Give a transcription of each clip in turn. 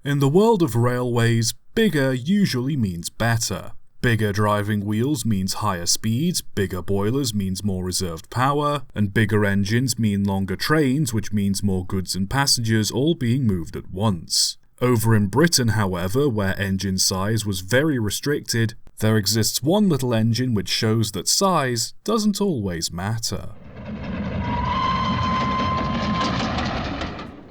In the world of railways, bigger usually means better. Bigger driving wheels means higher speeds, bigger boilers means more reserved power, and bigger engines mean longer trains, which means more goods and passengers all being moved at once. Over in Britain, however, where engine size was very restricted, there exists one little engine which shows that size doesn't always matter.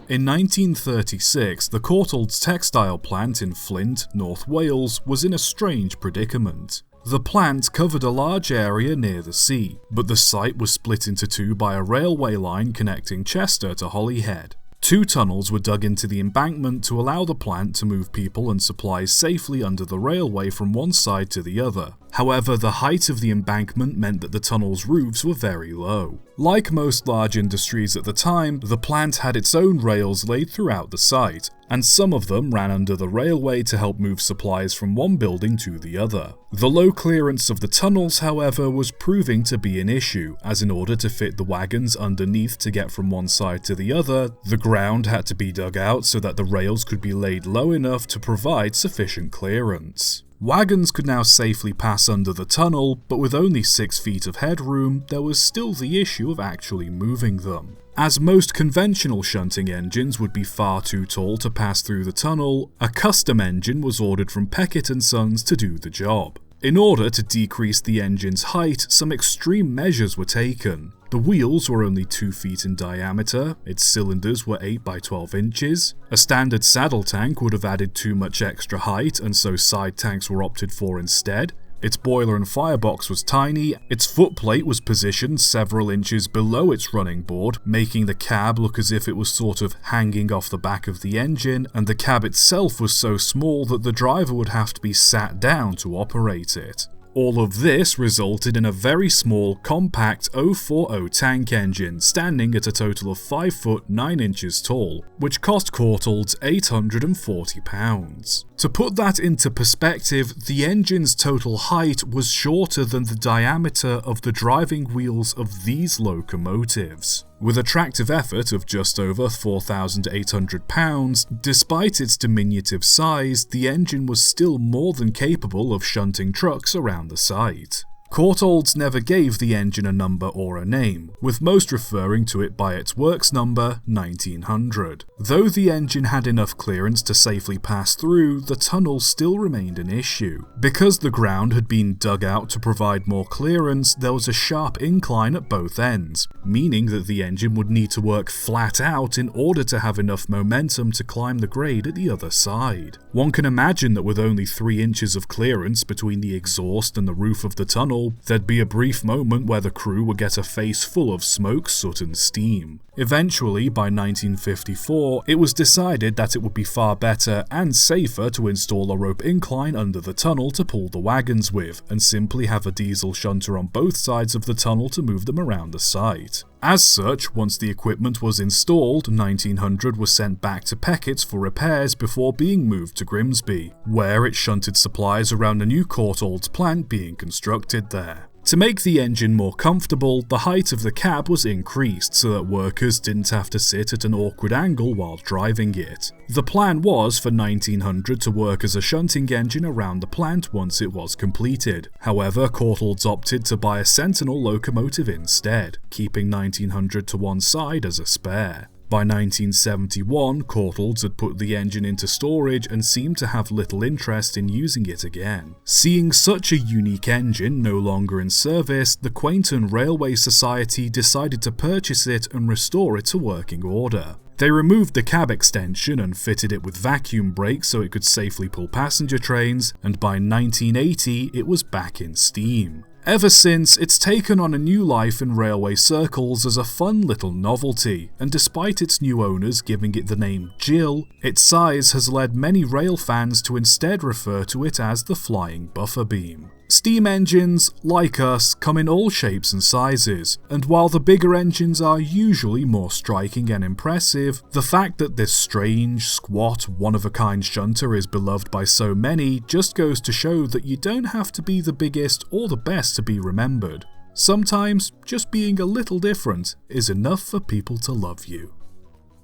In 1936, the Courtaulds textile plant in Flint, North Wales, was in a strange predicament. The plant covered a large area near the sea, but the site was split into two by a railway line connecting Chester to Holyhead. 2 tunnels were dug into the embankment to allow the plant to move people and supplies safely under the railway from one side to the other. However, the height of the embankment meant that the tunnel's roofs were very low. Like most large industries at the time, the plant had its own rails laid throughout the site, and some of them ran under the railway to help move supplies from one building to the other. The low clearance of the tunnels, however, was proving to be an issue, as in order to fit the wagons underneath to get from one side to the other, the ground had to be dug out so that the rails could be laid low enough to provide sufficient clearance. Wagons could now safely pass under the tunnel, but with only 6 feet of headroom, there was still the issue of actually moving them. As most conventional shunting engines would be far too tall to pass through the tunnel, a custom engine was ordered from Peckett & Sons to do the job. In order to decrease the engine's height, some extreme measures were taken. The wheels were only 2 feet in diameter, its cylinders were 8 by 12 inches, a standard saddle tank would have added too much extra height and so side tanks were opted for instead. Its boiler and firebox was tiny, its footplate was positioned several inches below its running board, making the cab look as if it was sort of hanging off the back of the engine, and the cab itself was so small that the driver would have to be sat down to operate it. All of this resulted in a very small, compact 040 tank engine standing at a total of 5 foot 9 inches tall, which cost Courtaulds £840. To put that into perspective, the engine's total height was shorter than the diameter of the driving wheels of these locomotives. With a tractive effort of just over £4,800, despite its diminutive size, the engine was still more than capable of shunting trucks around the site. Courtaulds never gave the engine a number or a name, with most referring to it by its works number 1900. Though the engine had enough clearance to safely pass through, the tunnel still remained an issue. Because the ground had been dug out to provide more clearance, there was a sharp incline at both ends, meaning that the engine would need to work flat out in order to have enough momentum to climb the grade at the other side. One can imagine that with only 3 inches of clearance between the exhaust and the roof of the tunnel, there'd be a brief moment where the crew would get a face full of smoke, soot and steam. Eventually, by 1954, it was decided that it would be far better and safer to install a rope incline under the tunnel to pull the wagons with, and simply have a diesel shunter on both sides of the tunnel to move them around the site. As such, once the equipment was installed, 1900 was sent back to Peckett's for repairs before being moved to Grimsby, where it shunted supplies around a new Courtaulds plant being constructed there. To make the engine more comfortable, the height of the cab was increased so that workers didn't have to sit at an awkward angle while driving it. The plan was for 1900 to work as a shunting engine around the plant once it was completed. However, Courtaulds opted to buy a Sentinel locomotive instead, keeping 1900 to one side as a spare. By 1971, Courtaulds had put the engine into storage and seemed to have little interest in using it again. Seeing such a unique engine no longer in service, the Quainton Railway Society decided to purchase it and restore it to working order. They removed the cab extension and fitted it with vacuum brakes so it could safely pull passenger trains, and by 1980 it was back in steam. Ever since, it's taken on a new life in railway circles as a fun little novelty, and despite its new owners giving it the name Jill, its size has led many rail fans to instead refer to it as the Flying Bufferbeam. Steam engines, like us, come in all shapes and sizes, and while the bigger engines are usually more striking and impressive, the fact that this strange, squat, one-of-a-kind shunter is beloved by so many just goes to show that you don't have to be the biggest or the best to be remembered. Sometimes, just being a little different is enough for people to love you.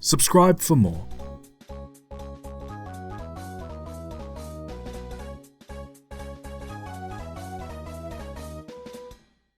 Subscribe for more.